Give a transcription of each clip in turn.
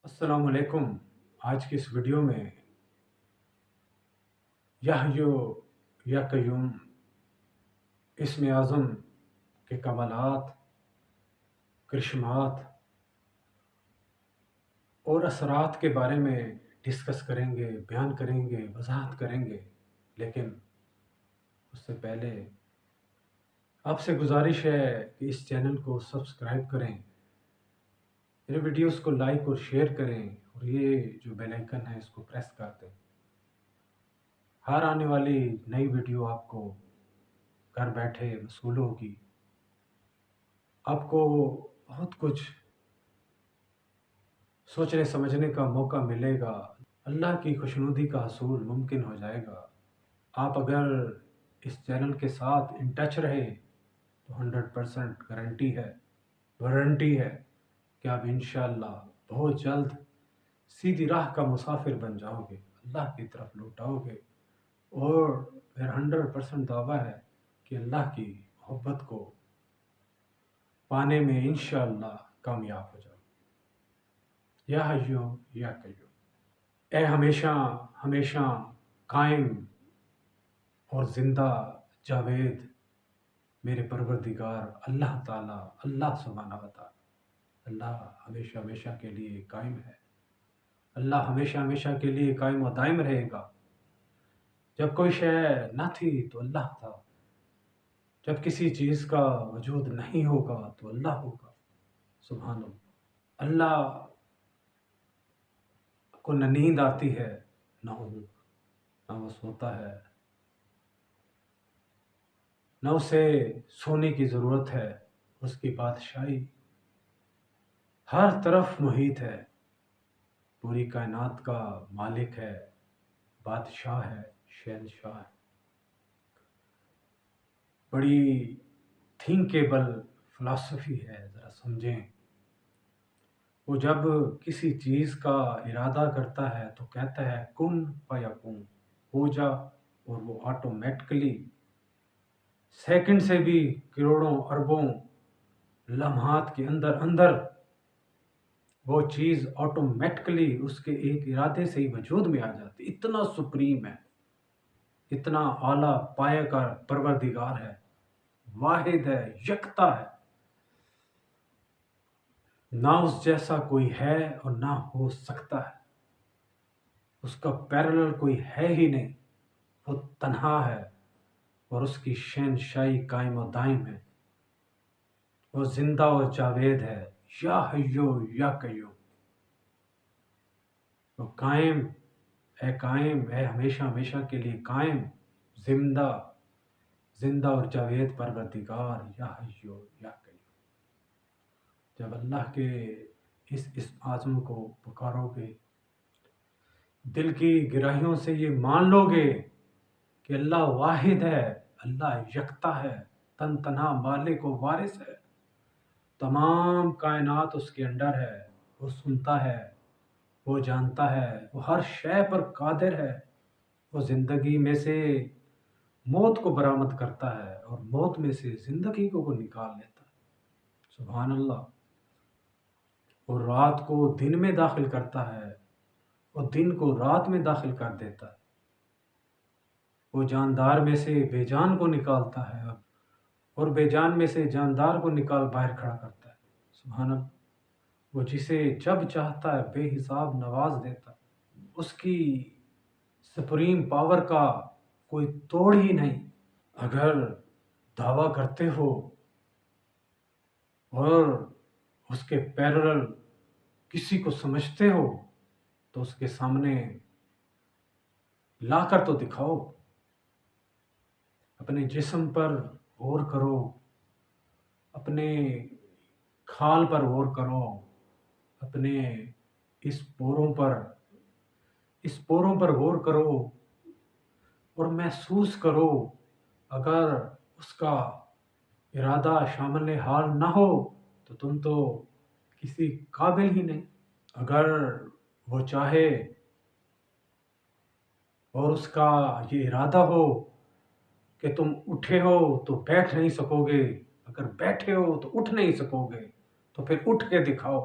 अस्सलाम वालेकुम। आज की इस वीडियो में या हय्यु या कय्यूम इस्म आज़म के कमालात, करिश्मात और असरात के बारे में डिस्कस करेंगे, बयान करेंगे, वज़ाहत करेंगे। लेकिन उससे पहले आपसे गुज़ारिश है कि इस चैनल को सब्सक्राइब करें, मेरे वीडियोस को लाइक और शेयर करें और ये जो बेल आइकन है इसको प्रेस कर दें। हर आने वाली नई वीडियो आपको घर बैठे मौसूल होगी। आपको बहुत कुछ सोचने समझने का मौका मिलेगा। अल्लाह की खुशनुदी का हसूल मुमकिन हो जाएगा। आप अगर इस चैनल के साथ इन टच रहे तो 100% गारंटी है, वारंटी है कि आप इंशाअल्लाह बहुत जल्द सीधी राह का मुसाफिर बन जाओगे, अल्लाह की तरफ लौट आओगे और फिर 100% दावा है कि अल्लाह की मोहब्बत को पाने में इंशाअल्लाह कामयाब हो जाओगे। या हय्यो या कय्यूम, ए हमेशा हमेशा कायम और ज़िंदा जावेद मेरे परवरदिगार अल्लाह ताला, अल्लाह सुब्हानहू व तआला। अल्लाह हमेशा हमेशा के लिए कायम है। अल्लाह हमेशा हमेशा के लिए कायम और दायम रहेगा। जब कोई शय ना थी तो अल्लाह था, जब किसी चीज़ का वजूद नहीं होगा तो अल्लाह होगा। सुभान अल्लाह। अल्लाह को न नींद आती है, न ऊँघ, न वो सोता है, न उसे सोने की ज़रूरत है। उसकी बादशाही हर तरफ मुहित है। पूरी कायनात का मालिक है, बादशाह है, शहंशाह है। बड़ी थिंकेबल फ़िलॉसफ़ी है, ज़रा समझें। वो जब किसी चीज़ का इरादा करता है तो कहता है कुन फ़यकून, हो जा, और वो ऑटोमेटिकली सेकंड से भी करोड़ों अरबों लम्हात के अंदर अंदर वो चीज़ ऑटोमेटिकली उसके एक इरादे से ही वजूद में आ जाती। इतना सुप्रीम है, इतना आला पाया का परवरदिगार है, वाहिद है, यकता है। ना उस जैसा कोई है और ना हो सकता है। उसका पैरेलल कोई है ही नहीं। वो तन्हा है और उसकी शहंशाही कायम और दायम है। वो जिंदा और जावेद है, या हय्यो या कय्यूम। वो कायम है, हमेशा हमेशा के लिए कायम, जिंदा जिंदा और जावेद परवरदिगार, या हय्यो या कय्यूम। जब अल्लाह के इस आज़म को पुकारोगे, दिल की गहराइयों से ये मान लोगे कि अल्लाह वाहिद है, अल्लाह यकता है, तन तन्हा मालिक व वारिस है, तमाम कायनात उसके अंडर है, वो सुनता है, वो जानता है, वो हर शय पर कादिर है। वो ज़िंदगी में से मौत को बरामद करता है और मौत में से ज़िंदगी को वो निकाल लेता है। सुभान अल्लाह। वो रात को दिन में दाखिल करता है और दिन को रात में दाखिल कर देता है। वो जानदार में से बेजान को निकालता है और बेजान में से जानदार को निकाल बाहर खड़ा करता है। सुभान अल्लाह। वो जिसे जब चाहता है बेहिसाब नवाज देता है। उसकी सुप्रीम पावर का कोई तोड़ ही नहीं। अगर दावा करते हो और उसके पैरेलल किसी को समझते हो तो उसके सामने लाकर तो दिखाओ। अपने जिस्म पर गौर करो, अपने खाल पर गौर करो, अपने इस पोरों पर गौर करो और महसूस करो। अगर उसका इरादा शामिल हाल ना हो तो तुम तो किसी काबिल ही नहीं। अगर वो चाहे और उसका ये इरादा हो कि तुम उठे हो तो बैठ नहीं सकोगे, अगर बैठे हो तो उठ नहीं सकोगे, तो फिर उठ के दिखाओ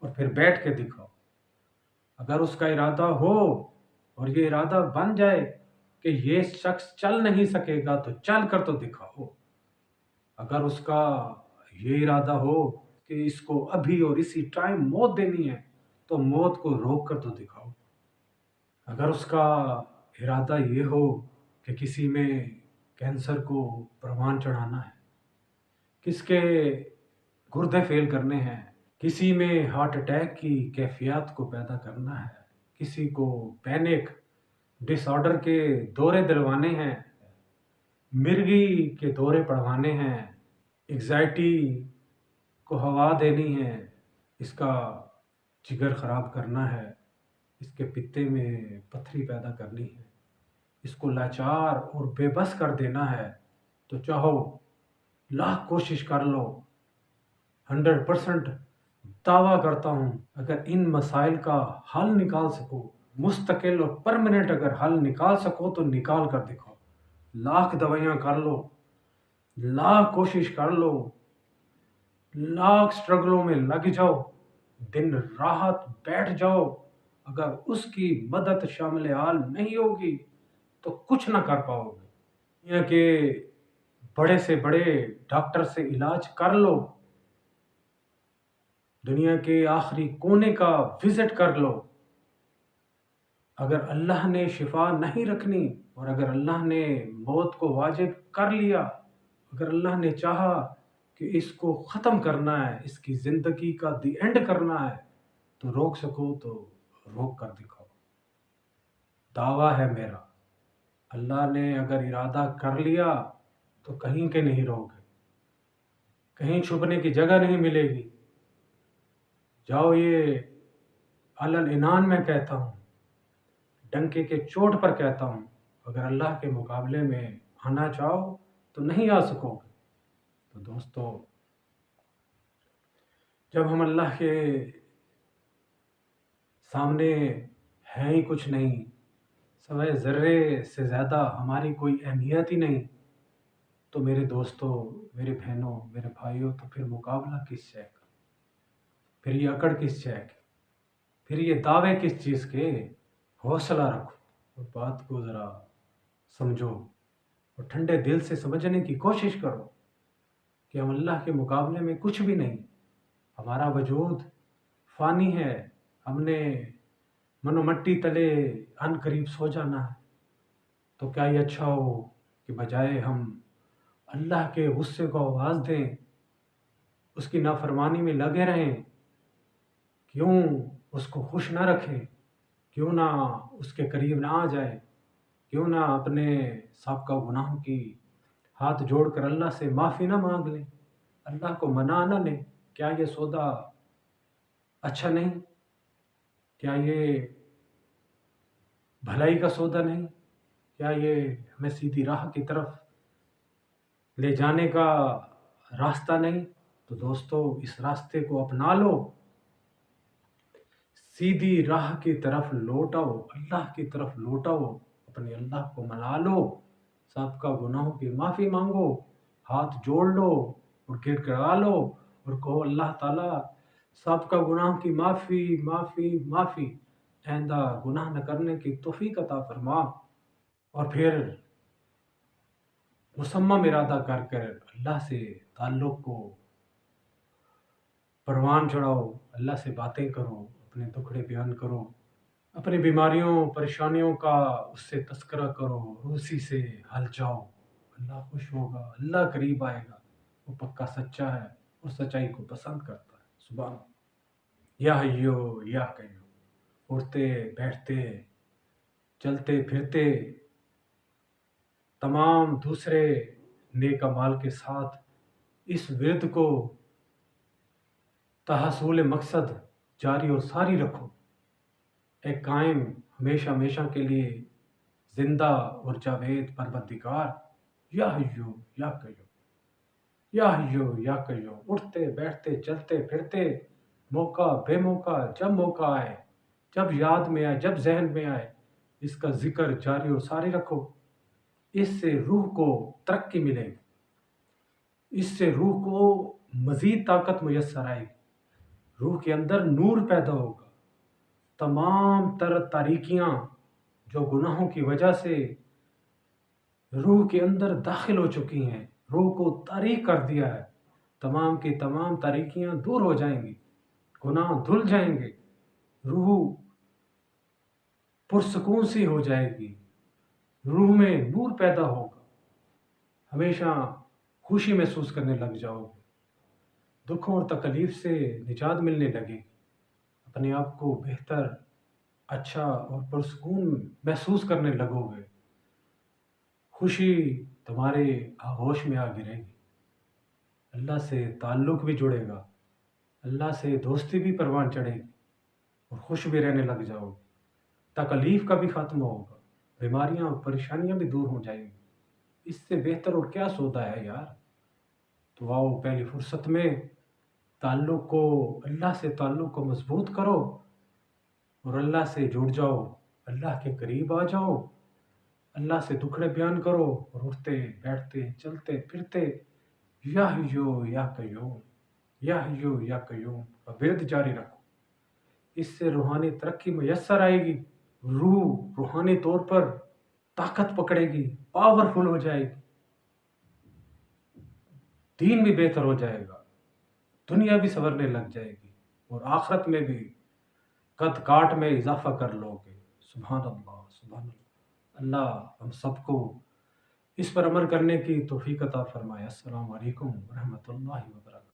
और फिर बैठ के दिखाओ। اگر اس کا ارادہ ہو اور یہ ارادہ بن جائے کہ یہ شخص چل نہیں سکے گا تو چل کر تو دکھاؤ، اگر اس کا یہ ارادہ ہو کہ اس کو ابھی اور اسی ٹائم موت دینی ہے تو موت کو روک کر تو دکھاؤ، اگر اس کا ارادہ یہ ہو کہ کسی میں کینسر کو پروان چڑھانا ہے، کس کے گردے فیل کرنے ہیں، کسی میں ہارٹ اٹیک کی کیفیات کو پیدا کرنا ہے، کسی کو پینک ڈس آرڈر کے دورے دلوانے ہیں، مرگی کے دورے پڑھوانے ہیں، ایگزائٹی کو ہوا دینی ہے، اس کا جگر خراب کرنا ہے، اس کے پتے میں پتھری پیدا کرنی ہے، اس کو لاچار اور بے بس کر دینا ہے، تو چاہو لاکھ کوشش کر لو، 100% دعویٰ کرتا ہوں اگر ان مسائل کا حل نکال سکو، مستقل اور پرماننٹ اگر حل نکال سکو تو نکال کر دکھاؤ، لاکھ دوائیاں کر لو، لاکھ کوشش کر لو، لاکھ سٹرگلوں میں لگ جاؤ، دن رات بیٹھ جاؤ، اگر اس کی مدد شامل حال نہیں ہوگی تو کچھ نہ کر پاؤ گے۔ دنیا کے بڑے سے بڑے ڈاکٹر سے علاج کر لو، دنیا کے آخری کونے کا وزٹ کر لو، اگر اللہ نے شفا نہیں رکھنی اور اگر اللہ نے موت کو واجب کر لیا، اگر اللہ نے چاہا کہ اس کو ختم کرنا ہے، اس کی زندگی کا دی اینڈ کرنا ہے، تو روک سکو تو روک کر دکھاؤ۔ دعویٰ ہے میرا، اللہ نے اگر ارادہ کر لیا تو کہیں کے نہیں رہو گے، کہیں چھپنے کی جگہ نہیں ملے گی۔ جاؤ، یہ علل انان میں کہتا ہوں، ڈنکے کے چوٹ پر کہتا ہوں، اگر اللہ کے مقابلے میں آنا چاہو تو نہیں آ سکو گے۔ تو دوستو، جب ہم اللہ کے سامنے ہیں ہی کچھ نہیں، سوائے ذرے سے زیادہ ہماری کوئی اہمیت ہی نہیں، تو میرے دوستو، میرے بہنوں، میرے بھائیوں، تو پھر مقابلہ کس شے کا، پھر یہ اکڑ کس شے کی، پھر یہ دعوے کس چیز کے؟ حوصلہ رکھو اور بات کو ذرا سمجھو اور ٹھنڈے دل سے سمجھنے کی کوشش کرو کہ ہم اللہ کے مقابلے میں کچھ بھی نہیں، ہمارا وجود فانی ہے، ہم نے من و مٹی تلے ان قریب سو جانا ہے، تو کیا یہ اچھا ہو کہ بجائے ہم اللہ کے غصے کو آواز دیں، اس کی نافرمانی میں لگے رہیں، کیوں اس کو خوش نہ رکھیں، کیوں نہ اس کے قریب نہ آ جائے، کیوں نہ اپنے سابقہ گناہوں کی ہاتھ جوڑ کر اللہ سے معافی نہ مانگ لیں، اللہ کو منا نہ لیں؟ کیا یہ سودا اچھا نہیں؟ کیا یہ بھلائی کا سودا نہیں؟ کیا یہ ہمیں سیدھی راہ کی طرف لے جانے کا راستہ نہیں؟ تو دوستو، اس راستے کو اپنا لو، سیدھی راہ کی طرف لوٹ آؤ، اللہ کی طرف لوٹ آؤ، اپنے اللہ کو منا لو، سابقہ گناہوں کی معافی مانگو، ہاتھ جوڑ لو اور گر گڑا لو اور کہو اللہ تعالیٰ سابقہ گناہوں کی معافی معافی معافی، آئندہ گناہ نہ کرنے کی توفیق عطا فرما، اور پھر مصمم ارادہ کر کر اللہ سے تعلق کو پروان چڑھاؤ، اللہ سے باتیں کرو، اپنے دکھڑے بیان کرو، اپنی بیماریوں پریشانیوں کا اس سے تذکرہ کرو، اسی سے حل چاہو، اللہ خوش ہوگا، اللہ قریب آئے گا، وہ پکا سچا ہے اور سچائی کو پسند کرتا ہے۔ سبحان اللہ۔ یا حیو یا قیوم، اٹھتے بیٹھتے چلتے پھرتے تمام دوسرے نیک اعمال کے ساتھ اس ورد کو تحصول مقصد جاری اور ساری رکھو، اے قائم ہمیشہ ہمیشہ کے لیے زندہ اور جاوید پروردگار، یا حیو یا قیوم، یا حیو یا قیوم، اٹھتے بیٹھتے چلتے پھرتے موقع بے موقع، جب موقع آئے، جب یاد میں آئے، جب ذہن میں آئے، اس کا ذکر جاری اور ساری رکھو، اس سے روح کو ترقی ملے گی، اس سے روح کو مزید طاقت میسر آئے گی، روح کے اندر نور پیدا ہوگا، तमाम तर तारीकियाँ जो गुनाहों की वजह से रूह के अंदर दाखिल हो चुकी हैं, रूह को तारीक कर दिया है, तमाम की तमाम तारीकियाँ दूर हो जाएंगी, गुनाह धुल जाएंगे, रूह पुरसकून सी हो जाएगी, रूह में नूर पैदा होगा, हमेशा खुशी महसूस करने लग जाओगे, दुखों और तकलीफ से निजात मिलने लगेगी, अपने आप को बेहतर, अच्छा और पुरसकून महसूस करने लगोगे, खुशी तुम्हारे आगोश में आ गिरेगी, अल्लाह से ताल्लुक़ भी जुड़ेगा, अल्लाह से दोस्ती भी परवान चढ़ेगी और खुश भी रहने लग जाओगे, तकलीफ़ का भी ख़त्म होगा, बीमारियाँ और परेशानियाँ भी दूर हो जाएंगी। इससे बेहतर और क्या सौदा है यार। तो आओ पहली फुर्सत में ताल्लुक़ को अल्लाह से ताल्लुक़ को मज़बूत करो और अल्लाह से जुड़ जाओ, अल्लाह के करीब आ जाओ, अल्लाह से दुखड़े बयान करो और उठते बैठते चलते फिरते या हय्यो या कय्यूम, या हय्यो या कय्यूम का विर्द जारी रखो। इससे रूहानी तरक्की मयस्सर आएगी, रूह रूहानी तौर पर ताकत पकड़ेगी, पावरफुल हो जाएगी, दीन भी बेहतर हो जाएगा, दुनिया भी संवरने लग जाएगी और आखिरत में भी कद काट में इजाफा कर लोगे। सुभान अल्लाह, सुभान अल्लाह। अल्लाह हम सबको इस पर अमल करने की तौफीक अता फरमाए। अस्सलामु अलैकुम व रहमतुल्लाहि व बरकातहू।